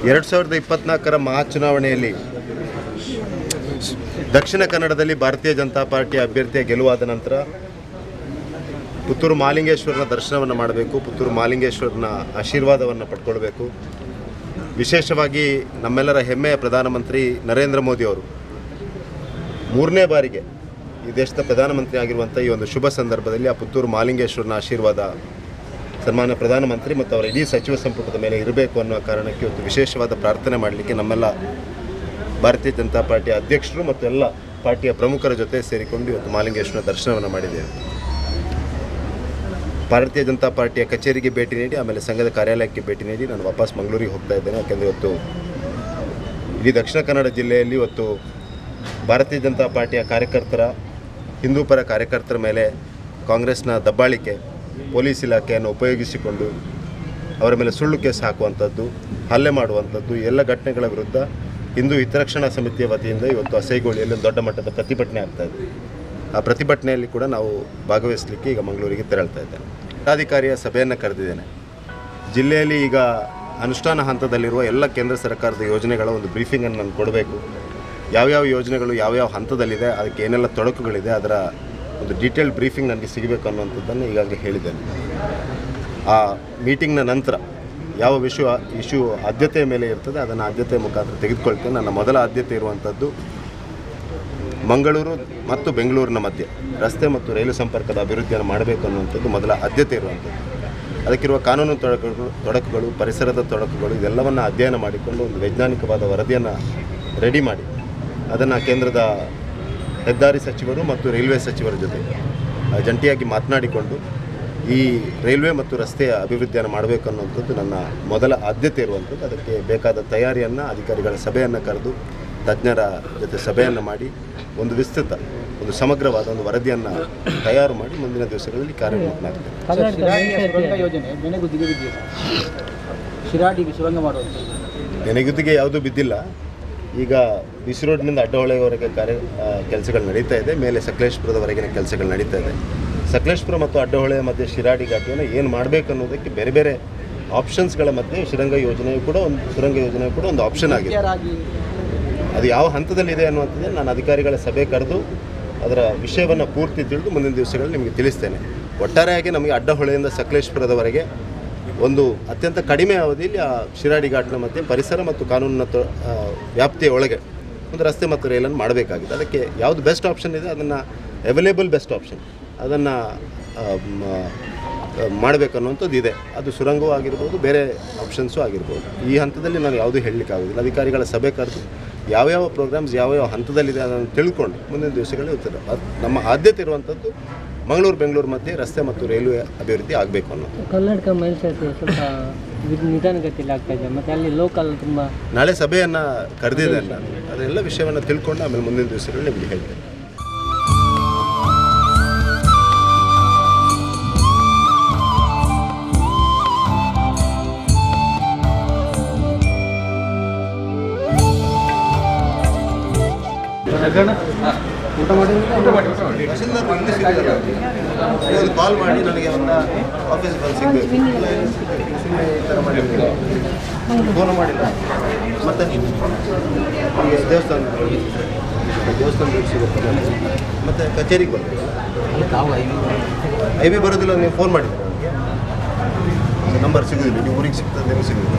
2024 ಮಹಾಚುನಾವಣೆಯಲ್ಲಿ ದಕ್ಷಿಣ ಕನ್ನಡದಲ್ಲಿ ಭಾರತೀಯ ಜನತಾ ಪಾರ್ಟಿಯ ಅಭ್ಯರ್ಥಿಯ ಗೆಲುವಾದ ನಂತರ ಪುತ್ತೂರು ಮಹಾಲಿಂಗೇಶ್ವರನ ದರ್ಶನವನ್ನು ಮಾಡಬೇಕು, ಪುತ್ತೂರು ಮಹಾಲಿಂಗೇಶ್ವರನ ಆಶೀರ್ವಾದವನ್ನು ಪಡ್ಕೊಳ್ಬೇಕು. ವಿಶೇಷವಾಗಿ ನಮ್ಮೆಲ್ಲರ ಹೆಮ್ಮೆಯ ಪ್ರಧಾನಮಂತ್ರಿ ನರೇಂದ್ರ ಮೋದಿ ಅವರು 3ನೇ ಬಾರಿಗೆ ಈ ದೇಶದ ಪ್ರಧಾನಮಂತ್ರಿ ಆಗಿರುವಂಥ ಈ ಒಂದು ಶುಭ ಸಂದರ್ಭದಲ್ಲಿ ಆ ಪುತ್ತೂರು ಮಹಾಲಿಂಗೇಶ್ವರನ ಆಶೀರ್ವಾದ ಸನ್ಮಾನ್ಯ ಪ್ರಧಾನಮಂತ್ರಿ ಮತ್ತು ಅವರ ಇಡೀ ಸಚಿವ ಸಂಪುಟದ ಮೇಲೆ ಇರಬೇಕು ಅನ್ನೋ ಕಾರಣಕ್ಕೆ ಇವತ್ತು ವಿಶೇಷವಾದ ಪ್ರಾರ್ಥನೆ ಮಾಡಲಿಕ್ಕೆ ನಮ್ಮೆಲ್ಲ ಭಾರತೀಯ ಜನತಾ ಪಾರ್ಟಿಯ ಅಧ್ಯಕ್ಷರು ಮತ್ತು ಎಲ್ಲ ಪಾರ್ಟಿಯ ಪ್ರಮುಖರ ಜೊತೆ ಸೇರಿಕೊಂಡು ಇವತ್ತು ಮಹಾಲಿಂಗೇಶ್ವರನ ದರ್ಶನವನ್ನು ಮಾಡಿದ್ದೇವೆ. ಭಾರತೀಯ ಜನತಾ ಪಾರ್ಟಿಯ ಕಚೇರಿಗೆ ಭೇಟಿ ನೀಡಿ ಆಮೇಲೆ ಸಂಘದ ಕಾರ್ಯಾಲಯಕ್ಕೆ ಭೇಟಿ ನೀಡಿ ನಾನು ವಾಪಸ್ ಮಂಗಳೂರಿಗೆ ಹೋಗ್ತಾ ಇದ್ದೇನೆ. ಯಾಕೆಂದರೆ ಇವತ್ತು ಇಡೀ ದಕ್ಷಿಣ ಕನ್ನಡ ಜಿಲ್ಲೆಯಲ್ಲಿ ಇವತ್ತು ಭಾರತೀಯ ಜನತಾ ಪಾರ್ಟಿಯ ಕಾರ್ಯಕರ್ತರ, ಹಿಂದೂಪರ ಕಾರ್ಯಕರ್ತರ ಮೇಲೆ ಕಾಂಗ್ರೆಸ್ನ ದಬ್ಬಾಳಿಕೆ, ಪೊಲೀಸ್ ಇಲಾಖೆಯನ್ನು ಉಪಯೋಗಿಸಿಕೊಂಡು ಅವರ ಮೇಲೆ ಸುಳ್ಳು ಕೇಸ್ ಹಾಕುವಂಥದ್ದು, ಹಲ್ಲೆ ಮಾಡುವಂಥದ್ದು, ಎಲ್ಲ ಘಟನೆಗಳ ವಿರುದ್ಧ ಹಿಂದೂ ಹಿತರಕ್ಷಣಾ ಸಮಿತಿಯ ವತಿಯಿಂದ ಇವತ್ತು ಅಸೈಗೋಳಿಯಲ್ಲಿ ಒಂದು ದೊಡ್ಡ ಮಟ್ಟದ ಪ್ರತಿಭಟನೆ ಆಗ್ತಾಯಿದೆ. ಆ ಪ್ರತಿಭಟನೆಯಲ್ಲಿ ಕೂಡ ನಾವು ಭಾಗವಹಿಸಲಿಕ್ಕೆ ಈಗ ಮಂಗಳೂರಿಗೆ ತೆರಳ್ತಾ ಇದ್ದೇನೆ. ಜಿಲ್ಲಾಧಿಕಾರಿಯ ಸಭೆಯನ್ನು ಕರೆದಿದ್ದೇನೆ. ಜಿಲ್ಲೆಯಲ್ಲಿ ಈಗ ಅನುಷ್ಠಾನ ಹಂತದಲ್ಲಿರುವ ಎಲ್ಲ ಕೇಂದ್ರ ಸರ್ಕಾರದ ಯೋಜನೆಗಳ ಒಂದು ಬ್ರೀಫಿಂಗನ್ನು ನಾನು ಕೊಡಬೇಕು. ಯಾವ್ಯಾವ ಯೋಜನೆಗಳು ಯಾವ್ಯಾವ ಹಂತದಲ್ಲಿದೆ, ಅದಕ್ಕೆ ಏನೆಲ್ಲ ತೊಡಕುಗಳಿದೆ, ಅದರ ಒಂದು ಡೀಟೇಲ್ಡ್ ಬ್ರೀಫಿಂಗ್ ನನಗೆ ಸಿಗಬೇಕು ಅನ್ನುವಂಥದ್ದನ್ನು ಈಗಾಗಲೇ ಹೇಳಿದ್ದೇನೆ. ಆ ಮೀಟಿಂಗ್ನ ನಂತರ ಯಾವ ಇಶ್ಯೂ ಆದ್ಯತೆಯ ಮೇಲೆ ಇರ್ತದೆ ಅದನ್ನು ಆದ್ಯತೆಯ ಮುಖಾಂತರ ತೆಗೆದುಕೊಳ್ತೇನೆ. ನನ್ನ ಮೊದಲ ಆದ್ಯತೆ ಇರುವಂಥದ್ದು ಮಂಗಳೂರು ಮತ್ತು ಬೆಂಗಳೂರಿನ ಮಧ್ಯೆ ರಸ್ತೆ ಮತ್ತು ರೈಲು ಸಂಪರ್ಕದ ಅಭಿವೃದ್ಧಿಯನ್ನು ಮಾಡಬೇಕು ಅನ್ನುವಂಥದ್ದು ಮೊದಲ ಆದ್ಯತೆ ಇರುವಂಥದ್ದು. ಅದಕ್ಕಿರುವ ಕಾನೂನು ತೊಡಕುಗಳು, ಪರಿಸರದ ತೊಡಕುಗಳು ಇದೆಲ್ಲವನ್ನು ಅಧ್ಯಯನ ಮಾಡಿಕೊಂಡು ಒಂದು ವೈಜ್ಞಾನಿಕವಾದ ವರದಿಯನ್ನು ರೆಡಿ ಮಾಡಿ ಅದನ್ನು ಕೇಂದ್ರದ ಹೆದ್ದಾರಿ ಸಚಿವರು ಮತ್ತು ರೈಲ್ವೆ ಸಚಿವರ ಜೊತೆ ಜಂಟಿಯಾಗಿ ಮಾತನಾಡಿಕೊಂಡು ಈ ರೈಲ್ವೆ ಮತ್ತು ರಸ್ತೆಯ ಅಭಿವೃದ್ಧಿಯನ್ನು ಮಾಡಬೇಕು ಅನ್ನುವಂಥದ್ದು ನನ್ನ ಮೊದಲ ಆದ್ಯತೆ ಇರುವಂಥದ್ದು. ಅದಕ್ಕೆ ಬೇಕಾದ ತಯಾರಿಯನ್ನು, ಅಧಿಕಾರಿಗಳ ಸಭೆಯನ್ನು ಕರೆದು ತಜ್ಞರ ಜೊತೆ ಸಭೆಯನ್ನು ಮಾಡಿ ಒಂದು ವಿಸ್ತೃತ, ಒಂದು ಸಮಗ್ರವಾದ ಒಂದು ವರದಿಯನ್ನು ತಯಾರು ಮಾಡಿ ಮುಂದಿನ ದಿವಸಗಳಲ್ಲಿ ಕಾರ್ಯನಿರ್ವಹಿಸಲಾಗ್ತದೆ. ನೆನೆಗುದಿಗೆ ಯಾವುದೂ ಬಿದ್ದಿಲ್ಲ. ಈಗ ಬಿಸಿ ರೋಡ್ನಿಂದ ಅಡ್ಡಹೊಳೆವರೆಗೆ ಕೆಲಸಗಳು ನಡೀತಾ ಇದೆ. ಮೇಲೆ ಸಕಲೇಶಪುರದವರೆಗಿನ ಕೆಲಸಗಳು ನಡೀತಾ ಇದೆ. ಸಕಲೇಶಪುರ ಮತ್ತು ಅಡ್ಡಹೊಳೆಯ ಮಧ್ಯೆ ಶಿರಾಡಿ ಘಾಟಿಯನ್ನು ಏನು ಮಾಡಬೇಕು ಅನ್ನೋದಕ್ಕೆ ಬೇರೆ ಬೇರೆ ಆಪ್ಷನ್ಸ್ಗಳ ಮಧ್ಯೆ ಸುರಂಗ ಯೋಜನೆಯು ಕೂಡ ಒಂದು ಆಪ್ಷನ್ ಆಗಿದೆ. ಅದು ಯಾವ ಹಂತದಲ್ಲಿದೆ ಅನ್ನುವಂಥದ್ದು ನಾನು ಅಧಿಕಾರಿಗಳ ಸಭೆ ಕರೆದು ಅದರ ವಿಷಯವನ್ನು ಪೂರ್ತಿ ತಿಳಿದು ಮುಂದಿನ ದಿವಸಗಳಲ್ಲಿ ನಿಮಗೆ ತಿಳಿಸ್ತೇನೆ. ಒಟ್ಟಾರೆಯಾಗಿ ನಮಗೆ ಅಡ್ಡಹೊಳೆಯಿಂದ ಸಕಲೇಶಪುರದವರೆಗೆ ಒಂದು ಅತ್ಯಂತ ಕಡಿಮೆ ಅವಧಿಯಲ್ಲಿ ಆ ಶಿರಾಡಿ ಘಾಟ್ನ ಮಧ್ಯೆ ಪರಿಸರ ಮತ್ತು ಕಾನೂನಿನ ವ್ಯಾಪ್ತಿಯ ಒಳಗೆ ಒಂದು ರಸ್ತೆ ಮತ್ತು ರೈಲನ್ನು ಮಾಡಬೇಕಾಗಿದೆ. ಅದಕ್ಕೆ ಯಾವುದು ಬೆಸ್ಟ್ ಆಪ್ಷನ್ ಇದೆ ಅದನ್ನು ಅವೈಲೇಬಲ್ ಬೆಸ್ಟ್ ಆಪ್ಷನ್ ಅದನ್ನು ಮಾಡಬೇಕನ್ನುವಂಥದ್ದು ಇದೆ. ಅದು ಸುರಂಗವೂ ಆಗಿರ್ಬೋದು, ಬೇರೆ ಆಪ್ಷನ್ಸು ಆಗಿರ್ಬೋದು. ಈ ಹಂತದಲ್ಲಿ ನಾನು ಯಾವುದೂ ಹೇಳಲಿಕ್ಕಾಗೋದಿಲ್ಲ. ಅಧಿಕಾರಿಗಳ ಸಭೆ ಕರೆದು ಯಾವ್ಯಾವ ಪ್ರೋಗ್ರಾಮ್ಸ್ ಯಾವ್ಯಾವ ಹಂತದಲ್ಲಿದೆ ಅದನ್ನು ತಿಳ್ಕೊಂಡು ಮುಂದಿನ ದಿವಸಗಳಲ್ಲಿ ಇರ್ತದೆ. ನಮ್ಮ ಆದ್ಯತೆ ಇರುವಂಥದ್ದು ಮಂಗಳೂರು ಬೆಂಗಳೂರು ಮಧ್ಯೆ ರಸ್ತೆ ಮತ್ತು ರೈಲ್ವೆ ಅಭಿವೃದ್ಧಿ ಆಗಬೇಕು ಅನ್ನೋದು. ಕರ್ನಾಟಕ ಮೇಲ್ಸೇತುವೆ ಸ್ವಲ್ಪ ನಿಧಾನಗತಿಯಲ್ಲಿ ಆಗ್ತಾ ಇದೆ, ಮತ್ತು ಅಲ್ಲಿ ಲೋಕಲ್ ತುಂಬ. ನಾಳೆ ಸಭೆಯನ್ನು ಕರೆದಿದ್ದೇನೆ ನಾನು. ಅದೆಲ್ಲ ವಿಷಯವನ್ನು ತಿಳ್ಕೊಂಡು ಆಮೇಲೆ ಮುಂದಿನ ದಿವಸಗಳಲ್ಲಿ ನಿಮಗೆ ಹೇಳ್ತೇನೆ. ಊಟ ಮಾಡಿ ಕಾಲ್ ಮಾಡಿ ನನಗೆ ಒಂದು ಆಫೀಸ್ ಬಂದು ಸಿಗಬೇಕು. ಫೋನ್ ಮಾಡಿಲ್ಲ. ಮತ್ತೆ ದೇವಸ್ಥಾನದಲ್ಲಿ ಸಿಗುತ್ತೆ. ಮತ್ತು ಕಚೇರಿಗೆ ಬರಬೇಕು. ಐ ಬಿ ಬರೋದಿಲ್ಲ. ನೀವು ಫೋನ್ ಮಾಡಿ, ನಂಬರ್ ಸಿಗೋದಿಲ್ಲ. ನೀವು ಊರಿಗೆ ಸಿಗ್ತದೆ, ನೀವು ಸಿಗೋದಿಲ್ಲ.